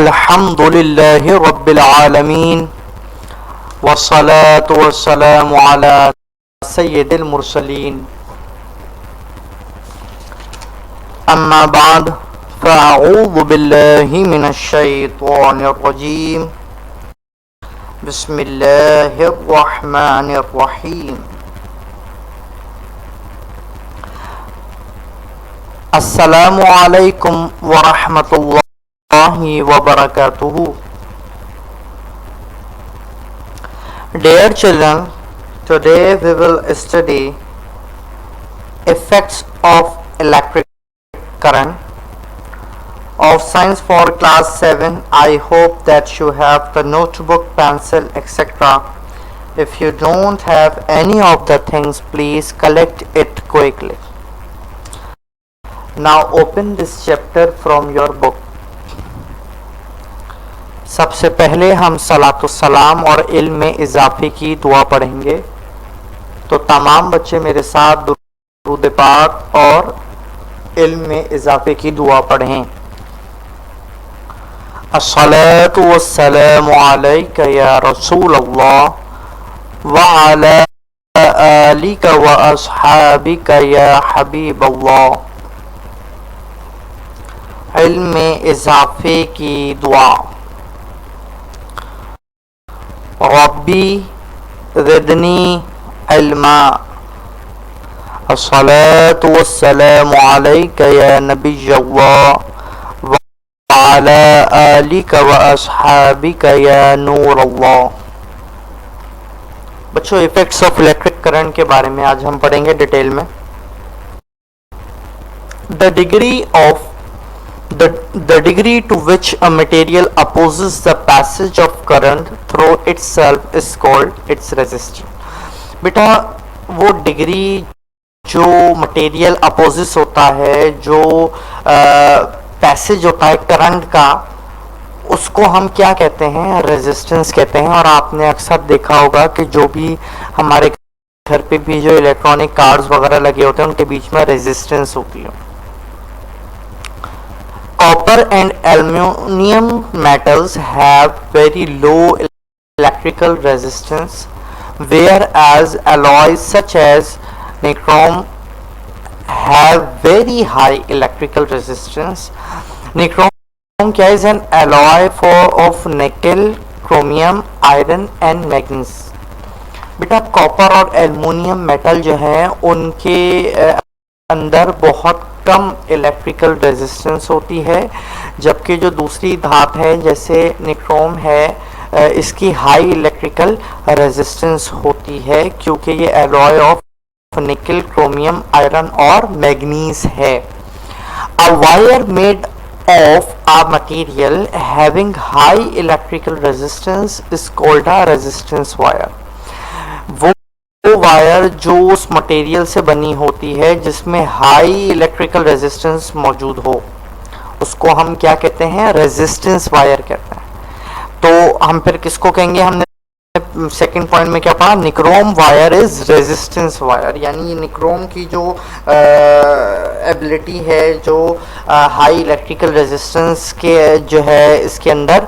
अल्हम्दुलिल्लाहि रब्बिल आलमीन वस्सलातु वस्सलामु अला सय्यिदिल मुरसलीन अम्मा बाद फ़अऊज़ु बिल्लाहि मिनश शैतानिर रजीम बिस्मिल्लाहिर रहमानिर रहीम अस्सलामु अलैकुम व रहमतुल्लाहि व बरकातुहू। Dear children, today we will study effects of electric current of science for class 7. I hope that you have the notebook, pencil, etc. If you don't have any of the things, please collect it quickly. Now open this chapter from your book. सबसे पहले हम सलातुस्सलाम और इल्म में इजाफे की दुआ पढ़ेंगे, तो तमाम बच्चे मेरे साथ दुरूद पाक और इल्म में इजाफे की दुआ पढ़ें। अस्सलातु वस्सलामु अलैका या रसूल अल्लाह व अला आलिका व अस्हाबिका या हबीब अल्लाह। इल्म में इजाफे की दुआ। रब्बी ज़िदनी इल्मा। अस्सलातु वस्सलामु अलैका या नबी अल्लाह व अला आलिका व अस्हाबिका या नूर अल्लाह। बच्चों, इफेक्ट्स ऑफ इलेक्ट्रिक करंट के बारे में आज हम पढ़ेंगे डिटेल में। The degree to which a material opposes the passage of current through itself is called its resistance। बेटा, वो डिग्री जो मटेरियल अपोजिस होता है, जो पैसेज होता है करंट का, उसको हम क्या कहते हैं? रेजिस्टेंस कहते हैं। और आपने अक्सर देखा होगा कि जो भी हमारे घर पे भी जो इलेक्ट्रॉनिक कार्स वगैरह लगे होते हैं, उनके बीच में रेजिस्टेंस होती है। Copper and aluminum metals have very low electrical resistance, whereas alloys such as nichrome have very high electrical resistance. Nichrome is an alloy of nickel, chromium, iron and manganese। बेटा, copper और aluminium metal जो है उनके अंदर बहुत कम electrical resistance होती है, जबकि जो दूसरी धात है जैसे निक्रोम है, इसकी हाई इलेक्ट्रिकल रेजिस्टेंस होती है, क्योंकि ये एलॉय ऑफ निकल, क्रोमियम, आयरन और मैग्नीज है। A wire made of a material having high electrical resistance is called a resistance wire. वो वायर जो उस मटेरियल से बनी होती है जिसमें हाई इलेक्ट्रिकल रेजिस्टेंस मौजूद हो, उसको हम क्या कहते हैं? रेजिस्टेंस वायर कहते हैं। तो हम फिर किसको कहेंगे? हमने सेकंड पॉइंट में क्या पढ़ा? Nichrome wire is resistance wire, यानी निक्रोम की जो एबिलिटी है, जो हाई इलेक्ट्रिकल रेजिस्टेंस के जो है इसके अंदर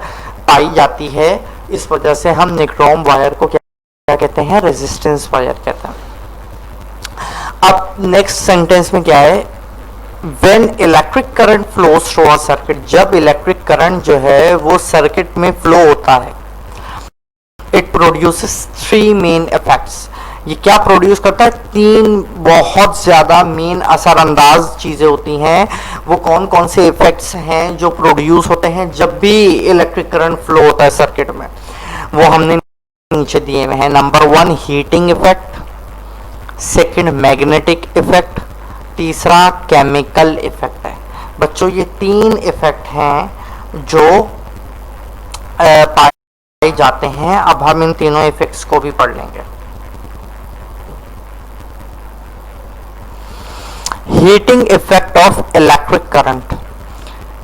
पाई जाती है, इस वजह से हम निक्रोम वायर को क्या कहते हैं? रेजिस्टेंस वायर कहते हैं। अब नेक्स्ट सेंटेंस में क्या है? When electric current flows through a circuit, जब इलेक्ट्रिक करंट जो है वो सर्किट में फ्लो होता है, it produces three main effects. ये क्या प्रोड्यूस करता है? तीन बहुत ज्यादा मेन असरअंदाज चीजें होती हैं। वो कौन कौन से इफेक्ट्स हैं जो प्रोड्यूस होते हैं जब भी इलेक्ट्रिक करंट फ्लो होता है सर्किट में? वो हमने नीचे दिए हुए हैं। Number 1 heating effect, second magnetic effect, तीसरा केमिकल इफेक्ट है। बच्चों, ये तीन इफेक्ट हैं जो पाए जाते हैं। अब हम इन तीनों इफेक्ट्स को भी पढ़ लेंगे। Heating effect of electric current,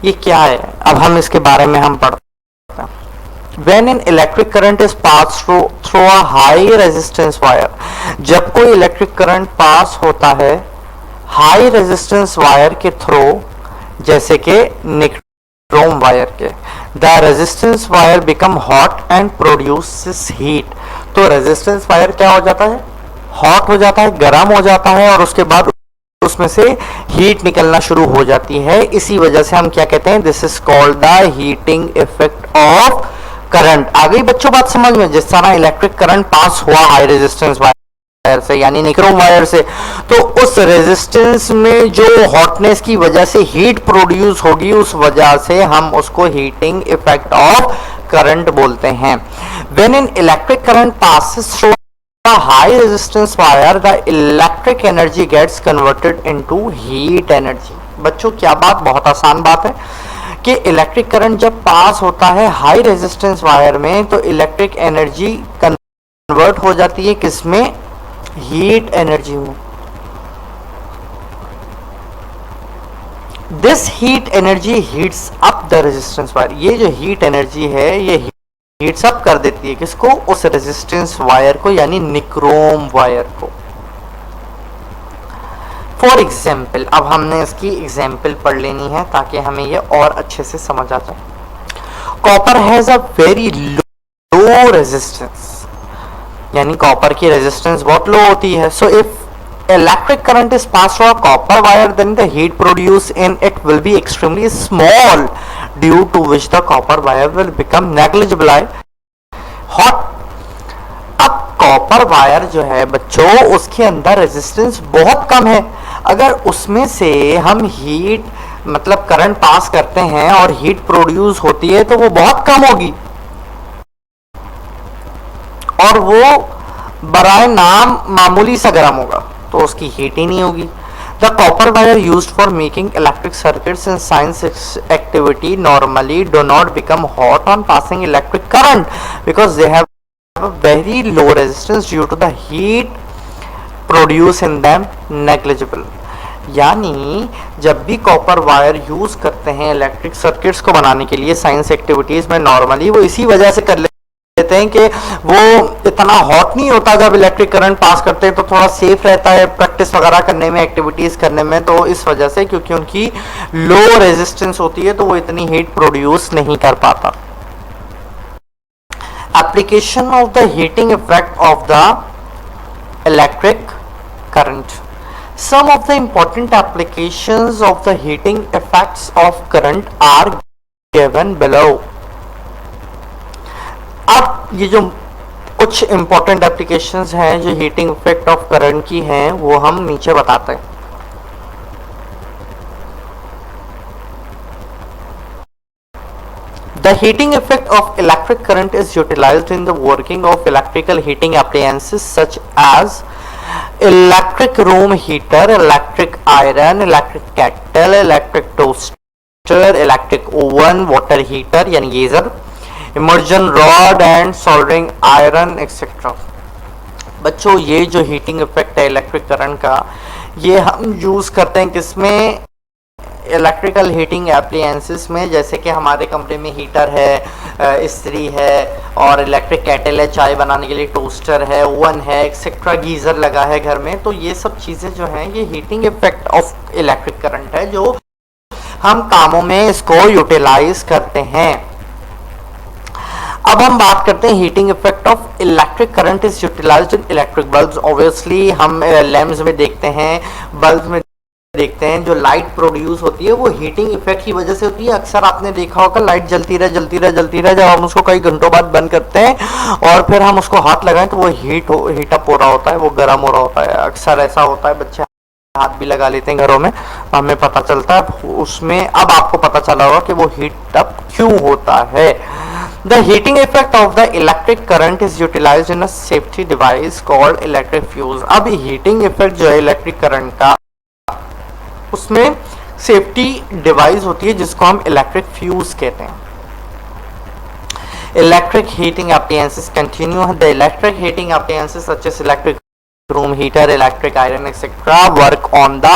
ये क्या है? अब हम इसके बारे में हम पढ़ते हैं। When an electric current is passed through a high resistance wire, जब कोई इलेक्ट्रिक करंट पास होता है हाई रेजिस्टेंस वायर के थ्रू, जैसे कि निक्रोम वायर के, the resistance wire become hot and produces heat. तो रेजिस्टेंस वायर क्या हो जाता है, हॉट हो जाता है, गर्म हो जाता है, और उसके बाद उसमें से हीट निकलना शुरू हो जाती है। इसी वजह से हम क्या कहते हैं, this is called the heating effect of current. आ गई बच्चों बात समझ में? जिस तरह इलेक्ट्रिक करंट पास हुआ हाई रेजिस्टेंस वायर से यानी निक्रोम वायर से, तो उस रेजिस्टेंस में जो हॉटनेस की वजह से हीट प्रोड्यूस होगी, उस वजह से हम उसको हीटिंग इफेक्ट ऑफ करंट बोलते हैं। When an electric current passes through a high resistance wire, the electric energy gets converted into heat energy। बच्चों क्या बात, बहुत आसान बात है कि इलेक्ट्रिक करंट जब पास होता है हाई रेजिस्टेंस वायर में, तो इलेक्ट्रिक एनर्जी कन्वर्ट हो जाती है किसमें, हीट एनर्जी में। This heat energy heats up the resistance wire. ये जो हीट एनर्जी है ये हीट्स अप कर देती है किसको, उस रेजिस्टेंस वायर को यानी निक्रोम वायर को। फॉर एग्जाम्पल, अब हमने इसकी एग्जाम्पल पढ़ लेनी है ताकि हमें ये और अच्छे से समझ आ जाए। Copper has a very low resistance, यानी कॉपर की रेजिस्टेंस बहुत लो होती है। So if electric current is passed through a copper wire, then the heat produced in it will be extremely small, due to which the copper wire will become negligible hot। अब copper wire जो है बच्चों, उसके अंदर resistance बहुत कम है। अगर उसमें से हम हीट मतलब करंट पास करते हैं और हीट प्रोड्यूस होती है तो वो बहुत कम होगी, और वो बराए नाम मामूली सा गर्म होगा, तो उसकी हीट ही नहीं होगी। The copper wire used for making electric circuits in science activity normally do not become hot on passing electric current because they have a very low resistance due to the heat produced in them negligible। यानी जब भी copper wire use करते हैं electric circuits को बनाने के लिए science activities में, नॉर्मली वो इसी वजह से कर लेते हैं कि वो इतना हॉट नहीं होता जब इलेक्ट्रिक करंट पास करते हैं, तो थोड़ा सेफ रहता है प्रैक्टिस वगैरह करने में, एक्टिविटीज करने में। तो इस वजह से, क्योंकि उनकी लो रेजिस्टेंस होती है, तो वो इतनी हीट प्रोड्यूस नहीं कर पाता। Application of the heating effect of the electric current। Some of the important applications of the heating effects of current are given below। अब ये जो कुछ important applications हैं जो heating effect of current की हैं, वो हम नीचे बताते हैं। The heating effect of electric current is utilized in the working of electrical heating appliances such as electric room heater, electric iron, electric kettle, electric toaster, electric oven, water heater यानी geyser, immersion rod and soldering iron etc। बच्चों ये जो heating effect है electric current का, ये हम use करते हैं किसमें, इलेक्ट्रिकल हीटिंग एप्लियंसेस में। जैसे कि हमारे कमरे में हीटर है, इस्त्री है, और इलेक्ट्रिक केटल है चाय बनाने के लिए, टोस्टर है, ओवन है एक्सेट्रा, गीज़र लगा है घर में। तो ये सब चीज़ें जो हैं ये heating effect of electric current है जो हम कामों में इसको यूटिलाइज करते हैं। अब हम बात करते हैं heating effect of electric current is utilised in electric bulbs. Obviously हम लैम्प्स में देखते हैं, बल्ब में देखते हैं, जो लाइट प्रोड्यूस होती है वो हीटिंग इफेक्ट की वजह से होती है। अक्सर आपने देखा होगा लाइट जलती रहे, जब हम उसको कई घंटों बाद बंद करते हैं और फिर हम उसको हाथ लगाएं तो वो हीटअप हो रहा होता है, वो गर्म हो रहा होता है। अक्सर ऐसा होता है, बच्चे हाथ भी लगा लेते हैं घरों में, हमें पता चलता है उसमें। अब आपको पता चला होगा कि वो हीटअप क्यों होता है। The heating effect of the electric current is utilized in a safety device called electric fuse। अब हीटिंग इफेक्ट जो है इलेक्ट्रिक करंट का, उसमें सेफ्टी डिवाइस होती है जिसको हम इलेक्ट्रिक फ्यूज कहते हैं। Electric heating appliances continue, the electric heating appliances such as electric room heater, electric iron etcetera work on the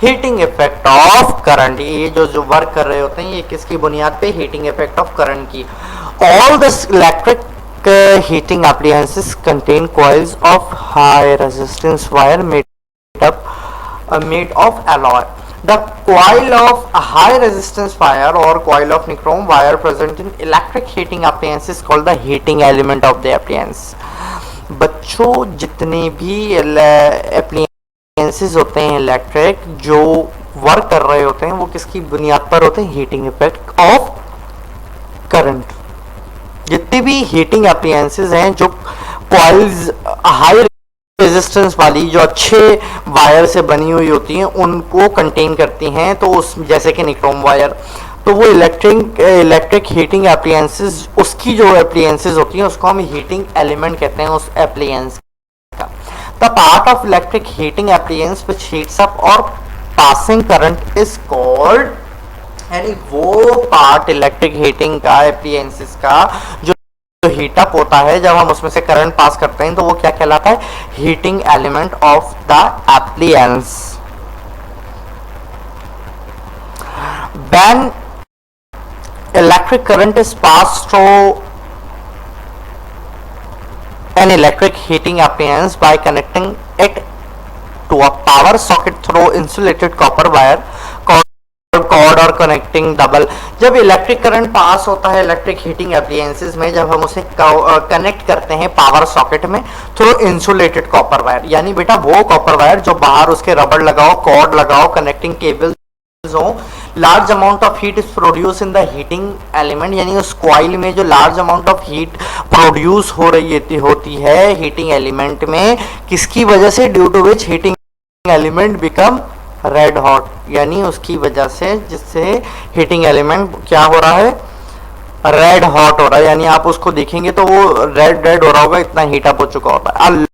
heating effect of current. ये जो वर्क कर रहे होते हैं ये किसकी बुनियाद पे, हीटिंग इफेक्ट ऑफ करंट की। All this electric heating appliances contain coils of high resistance wire made of alloy। The coil of high resistance wire or coil of nichrome wire present in electric heating appliance is called the heating element of the appliance. बच्चों जितने भी appliances होते हैं electric जो work कर रहे होते हैं वो किसकी बुनियाद पर होते हैं? Heating effect of current. जितने भी हीटिंग अप्लायंसेस हैं जो कॉइल्स हाई रेजिस्टेंस वाली जो अच्छे वायर से बनी हुई होती हैं उनको कंटेन करती हैं, तो उस जैसे कि निक्रोम वायर, तो वो इलेक्ट्रिक हीटिंग अप्लायंसेस, उसकी जो अप्लायंसेस होती हैं उसको हम हीटिंग एलिमेंट कहते हैं उस अप्लायंस का. The part of electric heating appliance which heats up और पासिंग करंट इज कॉल्ड, यानी वो पार्ट इलेक्ट्रिक हीटिंग का अप्लायंसेस का जो हीटअप होता है जब हम उसमें से करंट पास करते हैं तो वो क्या कहलाता है? Heating element of the appliance. When electric current is passed through an electric heating appliance by connecting it to a power socket through insulated copper wire cord और कनेक्टिंग डबल. जब electric current pass होता है electric heating appliances में, जब हम उसे connect करते हैं पावर सॉकेट में थ्रू इंसुलेटेड कॉपर वायर, यानी बेटा वो कॉपर वायर जो बाहर उसके रबड़ लगाओ, कॉर्ड लगाओ, कनेक्टिंग केबल्स हो, large amount of heat is produce in the heating element, यानी उस कॉइल में जो large amount of heat produce हो रही होती है हीटिंग एलिमेंट में, किसकी वजह से? Due to which heating element become red hot, यानी उसकी वजह से जिससे हीटिंग एलिमेंट क्या हो रहा है? रेड हॉट हो रहा है, यानी आप उसको देखेंगे तो वो रेड हो रहा होगा, इतना हीट अप हो चुका होता है. A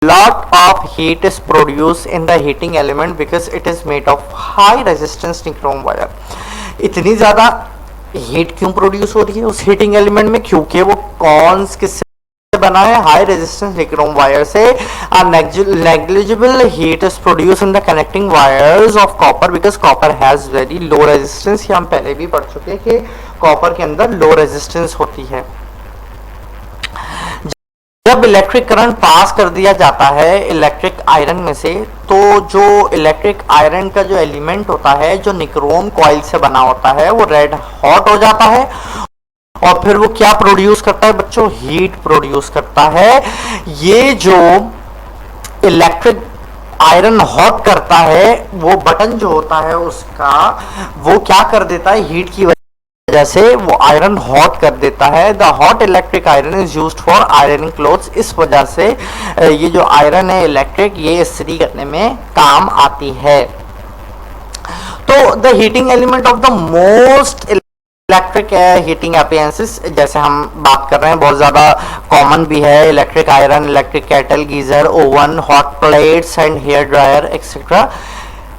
lot of heat is produce in the heating element because it is made of high resistance nichrome wire. इतनी ज्यादा हीट क्यों प्रोड्यूस हो रही है उस हीटिंग एलिमेंट में? क्योंकि वो कौन किससे बना है? हाई रेजिस्टेंस निक्रोम वायर से. Negligible heat is produce in the connecting wires of copper because copper has very low resistance. ये हम पहले भी पढ़ चुके हैं कि कॉपर के अंदर लो रेजिस्टेंस होती है. जब इलेक्ट्रिक करंट पास कर दिया जाता है इलेक्ट्रिक आयरन में से, तो जो इलेक्ट्रिक आयरन का जो एलिमेंट होता है जो निक्रोम कॉइल से बना होता है वो रेड हॉट हो जाता है और फिर वो क्या प्रोड्यूस करता है बच्चों? हीट प्रोड्यूस करता है. ये जो इलेक्ट्रिक आयरन हॉट करता है वो बटन जो होता है उसका, वो क्या कर देता है? हीट की वजह से वो आयरन हॉट कर देता है. The hot electric iron is used for ironing clothes. इस वजह से ये जो आयरन है इलेक्ट्रिक, ये इस्त्री करने में काम आती है. तो the heating element of the most electric heating appliances, जैसे हम बात कर रहे हैं बहुत ज़्यादा कॉमन भी है, electric iron, electric kettle, geyser, oven, hot plates and hair dryer etcetera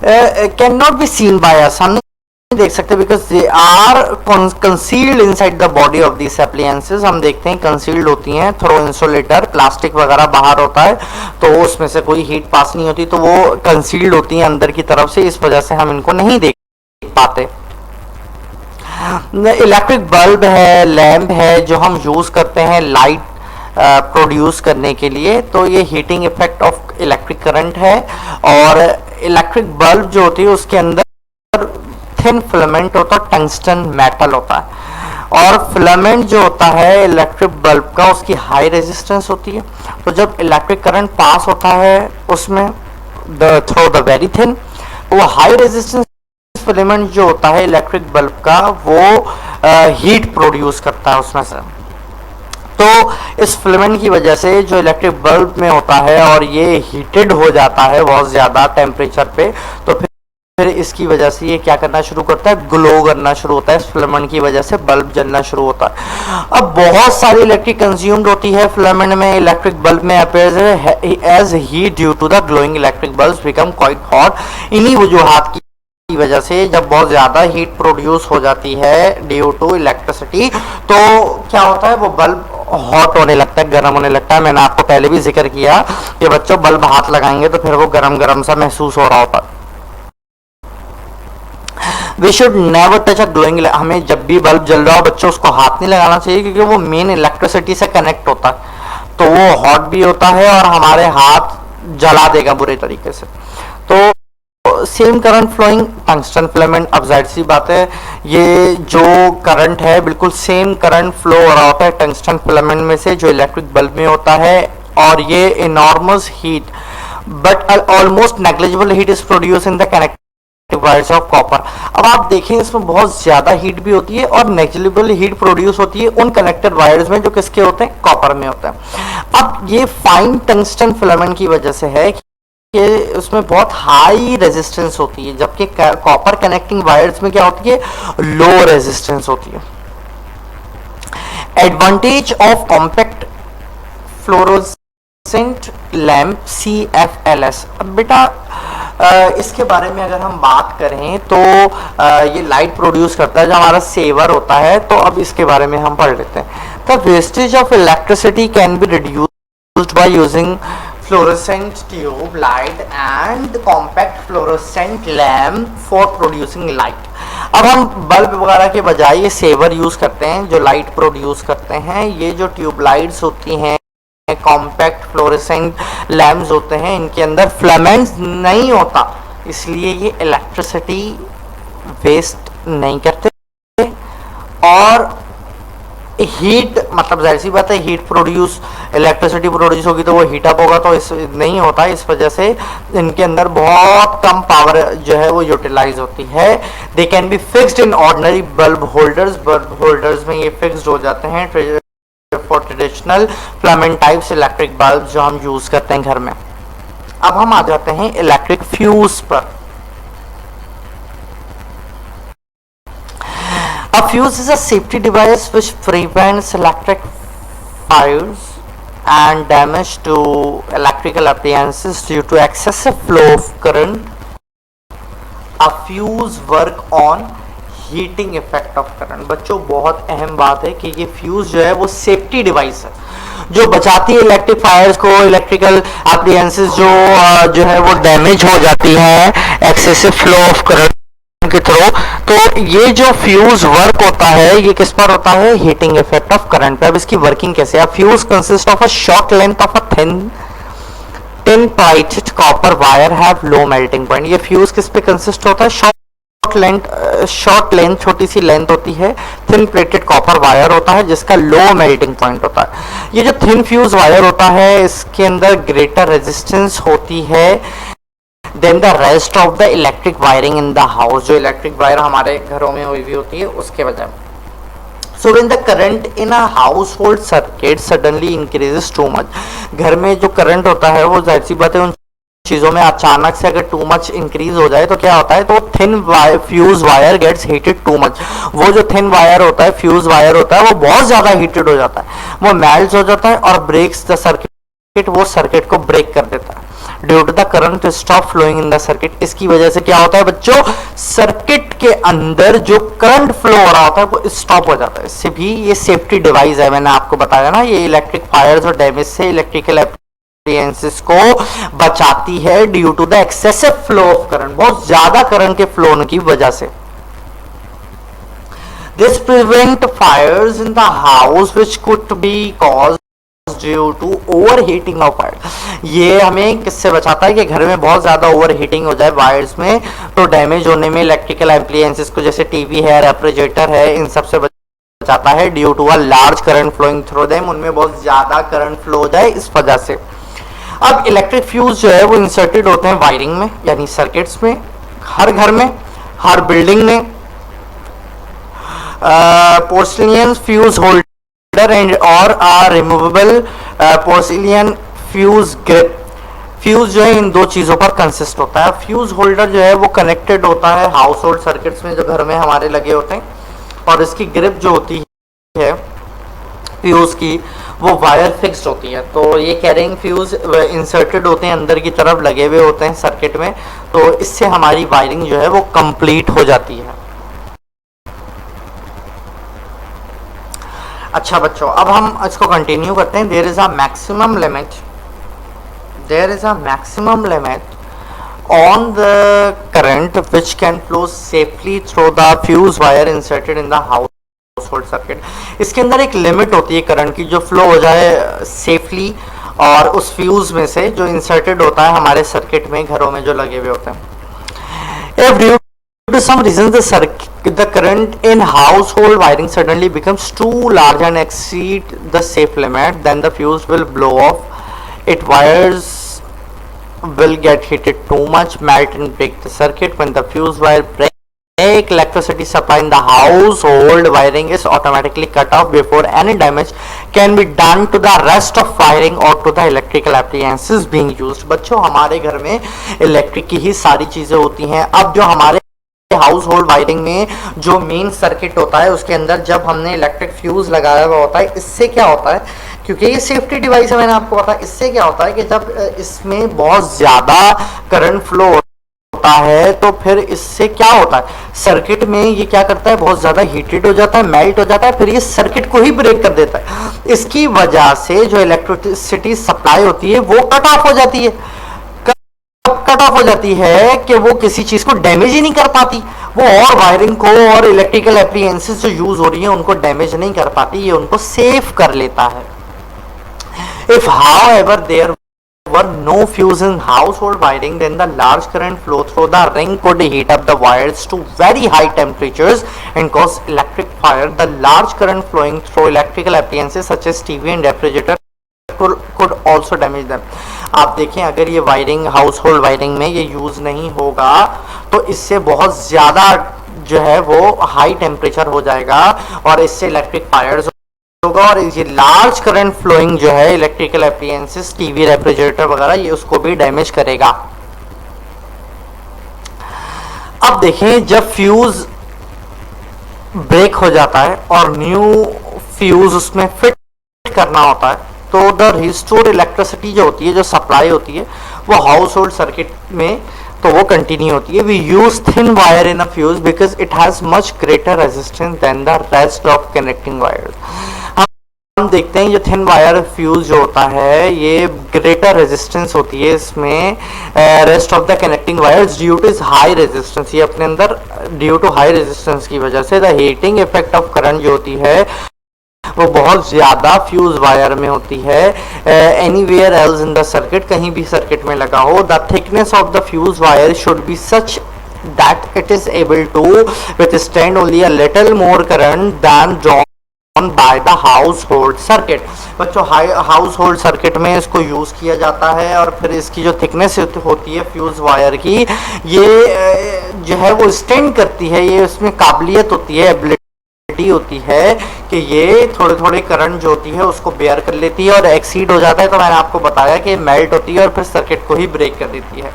can not be seen by us. हम नहीं देख सकते because they are concealed inside the body of this appliances. हम देखते हैं कंसील्ड होती हैं थ्रू इंसुलेटर, प्लास्टिक वगैरह बाहर होता है तो उसमें से कोई हीट पास नहीं होती, तो वो कंसील्ड होती हैं अंदर की तरफ से, इस वजह से हम इनको नहीं देख पाते. इलेक्ट्रिक बल्ब है, लैंप है जो हम यूज करते हैं लाइट प्रोड्यूस करने के लिए, तो ये heating effect of electric current है. और इलेक्ट्रिक बल्ब जो होती है उसके अंदर थिन फिलामेंट होता है, टंगस्टन मेटल होता है. और फिलामेंट जो होता है इलेक्ट्रिक बल्ब का उसकी हाई रेजिस्टेंस होती है. तो जब इलेक्ट्रिक करंट पास होता है उसमें थ्रू द वेरी थिन, वो हाई रेजिस्टेंस फिलामेंट जो होता है इलेक्ट्रिक बल्ब का वो हीट प्रोड्यूस करता है उसमें से. तो इस फिलामेंट की वजह से जो इलेक्ट्रिक बल्ब में होता है और ये हीटेड हो जाता है बहुत ज़्यादा टेम्परेचर पे, तो फिर इसकी वजह से ये क्या करना शुरू करता है? ग्लो करना शुरू होता है. इस फिलामेंट की वजह से बल्ब जलना शुरू होता है. अब बहुत सारी इलेक्ट्रिक कंज्यूम्ड होती है फिलामेंट में, इलेक्ट्रिक बल्ब में appears as heat due to the glowing electric bulbs become quite hot. इन्हीं वजूहात की वजह से जब बहुत ज्यादा हीट प्रोड्यूस हो जाती है ड्यू टू इलेक्ट्रिसिटी, तो क्या होता है? वो बल्ब हॉट होने लगता है, गर्म होने लगता है. मैंने आपको पहले भी जिक्र किया कि बच्चों बल्ब हाथ लगाएंगे तो फिर वो गरम गरम सा महसूस हो रहा होता है. We should never touch a glowing. हमें जब भी बल्ब जल रहा हो बच्चों उसको हाथ नहीं लगाना चाहिए क्योंकि वो मेन इलेक्ट्रिसिटी से कनेक्ट होता है, तो वो हॉट भी होता है और हमारे हाथ जला देगा बुरे तरीके से. तो same current flowing tungsten filament, अब जाहिर सी बात है ये जो करंट है बिल्कुल सेम करंट फ्लो हो रहा होता है टंगस्टन फिलामेंट में से जो इलेक्ट्रिक बल्ब में होता है, और ये enormous heat but almost negligible heat is produce in the connective wires of copper. अब आप देखें इसमें बहुत ज्यादा हीट भी होती है और नेग्लिजिबल हीट प्रोड्यूस होती है उन कनेक्टेड वायर्स में जो किसके होते हैं, कॉपर में होते हैं। अब ये फाइन टंगस्टन फिलामेंट की वजह से है कि उसमें बहुत हाई रेजिस्टेंस होती है, जबकि कॉपर कनेक्टिंग वायर्स में क्या होती है, लो रेजिस्टेंस होती है। Advantage of compact fluorescent lamp CFLS। अब बेटा इसके बारे में अगर हम बात करें तो ये लाइट प्रोड्यूस करता है जो हमारा सेवर होता है, तो अब इसके बारे में हम पढ़ लेते हैं। The wastage of electricity can be reduced by using fluorescent tube light and compact fluorescent lamp for producing light। अब हम बल्ब वगैरह के बजाय ये सेवर यूज करते हैं जो लाइट प्रोड्यूस करते हैं। ये जो ट्यूबलाइट्स होती हैं, कॉम्पैक्ट फ्लोरेसेंट लैम्प्स होते हैं, इनके अंदर फिलामेंट्स नहीं होता, इसलिए ये इलेक्ट्रिसिटी वेस्ट नहीं करते और हीट, मतलब जाहिर सी बात है हीट प्रोड्यूस, इलेक्ट्रिसिटी प्रोड्यूस होगी तो वो हीट अप होगा, तो इस नहीं होता, इस वजह से इनके अंदर बहुत कम पावर जो है वो यूटिलाइज होती है। They can be fixed in ordinary bulb holders में ये फिक्स्ड हो जाते हैं for traditional filament types electric bulb जो हम यूज करते हैं घर में। अब हम आ जाते हैं इलेक्ट्रिक फ्यूज पर। A fuse is a safety device which prevents electric fires and damage to electrical appliances due to excessive flow of current. A fuse work on heating effect of current। बच्चों बहुत अहम बात है कि ये fuse जो है वो सेफ्टी डिवाइस है जो बचाती है इलेक्ट्रिक फायर्स को, इलेक्ट्रिकल एप्लियंसेस जो है वो डैमेज हो जाती हैं एक्सेसिव फ्लो ऑफ करंट के थ्रू। तो ये जो फ्यूज वर्क होता है ये किस पर होता है, हीटिंग इफेक्ट ऑफ करंट पे। अब इसकी वर्किंग कैसे है, fuse consist of a short length of a thin plated copper wire have low melting point. ये फ्यूज किस पे कंसिस्ट होता है, शॉर्ट लेंथ छोटी सी लेंथ होती है, थिन प्लेटेड कॉपर वायर होता है जिसका लो मेल्टिंग पॉइंट होता है। ये जो थिन फ्यूज वायर होता है इसके अंदर ग्रेटर रेजिस्टेंस होती है than the rest of the electric wiring in the house. जो इलेक्ट्रिक वायर हमारे घरों में हुई होती है उसके बजाय। So when the current in a household circuit suddenly increases too much. घर में जो करंट होता है वो जाहिर सी बात है उन चीजों में अचानक से अगर टू मच इंक्रीज हो जाए तो क्या होता है, तो thin fuse wire gets heated too much. वो जो थिन वायर होता है, फ्यूज वायर होता है, वो बहुत ज्यादा हीटेड हो जाता है, वो मेल्ट हो जाता है और ब्रेक्स द सर्किट, वो सर्किट को ब्रेक कर देता है। Due to the current stop flowing in the circuit. इसकी वजह से क्या होता है बच्चों, सर्किट के अंदर जो करंट फ्लो हो रहा होता है वो स्टॉप हो जाता है। इससे भी ये सेफ्टी डिवाइस है, मैंने आपको बताया ना, ये इलेक्ट्रिक फायर्स और डैमेज से इलेक्ट्रिकल एप्लायंसेस को बचाती है due to the excessive flow of current, बहुत ज्यादा करंट के फ्लो होने की वजह से। This prevent fires in the house which could be caused due to overheating of wire. ये हमें किससे बचाता है कि घर में बहुत ज्यादा ओवरहीटिंग हो जाए वायर्स में, तो डैमेज होने में इलेक्ट्रिकल एप्लायंसेस को, जैसे टीवी है, रेफ्रिजरेटर है, इन सब से बचाता है due to a large current flowing through them. उनमें बहुत ज्यादा करंट फ्लो हो जाए इस वजह से। अब इलेक्ट्रिक फ्यूज जो है वो इंसर्टेड होते हैं वायरिंग में, यानी सर्किट्स में, हर घर में, हर बिल्डिंग में। पोर्सिलियन fuse holder and or a removable porcelain fuse grip। Fuse जो है इन दो चीजों पर कंसिस्ट होता है। फ्यूज होल्डर जो है वो कनेक्टेड होता है हाउस होल्ड सर्किट्स में जो घर में हमारे लगे होते हैं, और इसकी ग्रिप जो होती है फ्यूज की वो वायर फिक्स्ड होती है। तो ये कैरिंग फ्यूज इंसर्टेड होते हैं, अंदर की तरफ लगे हुए होते हैं सर्किट में, तो इससे हमारी वायरिंग जो है वो कंप्लीट हो जाती है। अच्छा बच्चों, अब हम इसको कंटिन्यू करते हैं। There is a maximum limit on the current which can flow safely through the fuse wire inserted in the household circuit. इसके अंदर एक लिमिट होती है करंट की, जो फ्लो हो जाए सेफली और उस फ्यूज में से जो इंसर्टेड होता है हमारे सर्किट में, घरों में जो लगे हुए होते हैं। If due to some reason the current in household wiring suddenly becomes too large and exceed the safe limit, then the fuse will blow off. It wires will get heated too much, melt and break the circuit. When the fuse wire breaks, electricity supply in the household wiring is automatically cut off before any damage can be done to the rest of wiring or to the electrical appliances being used. बच्चों हमारे घर में electric की ही सारी चीजें होती हैं. अब जो हमारे हाउस होल्ड वायरिंग में जो मेन सर्किट होता है उसके अंदर जब हमने इलेक्ट्रिक फ्यूज लगाया हुआ होता है, इससे क्या होता है, क्योंकि ये सेफ्टी डिवाइस है मैंने आपको बताया, इससे क्या होता है कि जब इसमें बहुत ज्यादा करंट फ्लो होता है तो फिर इससे क्या होता है, सर्किट में ये क्या करता है, बहुत ज्यादा हीटेड हो जाता है, मेल्ट हो जाता है, फिर ये सर्किट को ही ब्रेक कर देता है. इसकी वजह से जो इलेक्ट्रिसिटी सप्लाई होती है वो कट ऑफ हो जाती है. कट ऑफ हो जाती है कि वो किसी चीज को डैमेज ही नहीं कर पाती, वो और वायरिंग को और इलेक्ट्रिकल एप्लियंसेस जो यूज हो रही है उनको डैमेज नहीं कर पाती, ये उनको सेव कर लेता है. If however there were no fuse in household wiring, then the large current flow through the ring could heat up the wires to very high temperatures and cause electric fire. The large current flowing through electrical appliances such as TV and refrigerator could also damage them. आप देखें अगर ये wiring house hold wiring में ये use नहीं होगा तो इससे बहुत ज्यादा जो है वो हाई टेम्परेचर हो जाएगा और इससे इलेक्ट्रिक फायर्स होगा और ये लार्ज करंट फ्लोइंग जो है इलेक्ट्रिकल एप्लियंसेस टीवी रेफ्रिजरेटर वगैरह ये उसको भी डैमेज करेगा. अब देखें जब फ्यूज ब्रेक हो जाता है और न्यू फ्यूज उसमें फिट करना होता है तो द रिस्टोर इलेक्ट्रिसिटी जो होती है, जो सप्लाई होती है वो हाउस होल्ड सर्किट में तो वो कंटिन्यू होती है. We use thin wire in a fuse because it has much greater resistance than the rest of connecting wires. हम देखते हैं जो थिन वायर फ्यूज जो होता है ये ग्रेटर रेजिस्टेंस होती है इसमें rest of the connecting wires due to high resistance. ये अपने अंदर ड्यू टू हाई रेजिस्टेंस की वजह से the heating effect of current जो होती है वो बहुत ज्यादा फ्यूज वायर में होती है. Anywhere else in the circuit, कहीं भी सर्किट में लगा हो, the thickness of the fuse wire should be such that it is able to withstand only a little more current than drawn by the household circuit. बच्चों house hold circuit में इसको use किया जाता है और फिर इसकी जो थिकनेस होती है फ्यूज वायर की ये जो है वो स्टैंड करती है, ये उसमें काबिलियत होती है, एबिलिटी होती है कि ये थोड़े थोड़े करंट जो होती है उसको बेयर कर लेती है और एक्सीड हो जाता है तो मैंने आपको बताया कि मेल्ट होती है और फिर सर्किट को ही ब्रेक कर देती है.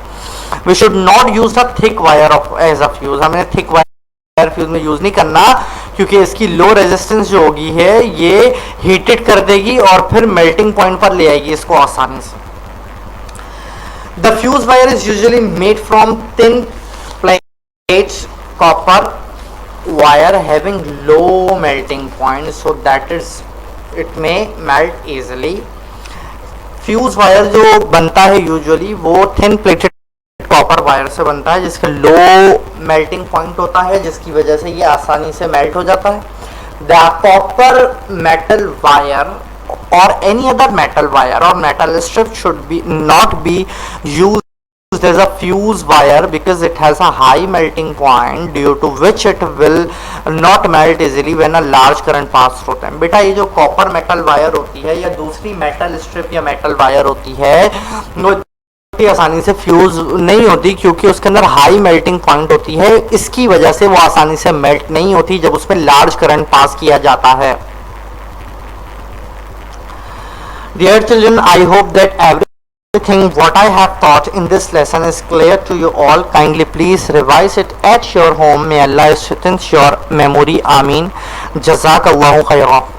We should not use a thick wire of as a fuse, हमें थिक वायर फ्यूज में यूज नहीं करना क्योंकि इसकी लो रेजिस्टेंस जो होगी है ये हीटेड कर देगी और फिर मेल्टिंग पॉइंट पर ले आएगी इसको आसानी से. The fuse wire is usually made from thin plates copper wire having low melting point so that is it may melt easily. Fuse wire जो बनता है यूजुअली वो थिन प्लेटेड कॉपर वायर से बनता है जिसका लो मेल्टिंग पॉइंट होता है जिसकी वजह से ये आसानी से मेल्ट हो जाता है. The copper metal wire or any other metal wire or metal strip should be not be used as a fuse wire because it has a high melting point due to which it will not melt easily when a large current pass through them. बेटा ये जो copper metal wire होती है या दूसरी metal strip या metal wire होती है वो आसानी से फ्यूज नहीं होती क्योंकि उसके अंदर हाई मेल्टिंग पॉइंट होती है, इसकी वजह से वो आसानी से मेल्ट नहीं होती जब उसमें लार्ज करंट पास किया जाता है. Dear children, I hope that everything what I have taught in this lesson is clear to you all. Kindly please revise it at your home. May Allah strengthen your memory. Ameen. Jazakallahu khairan.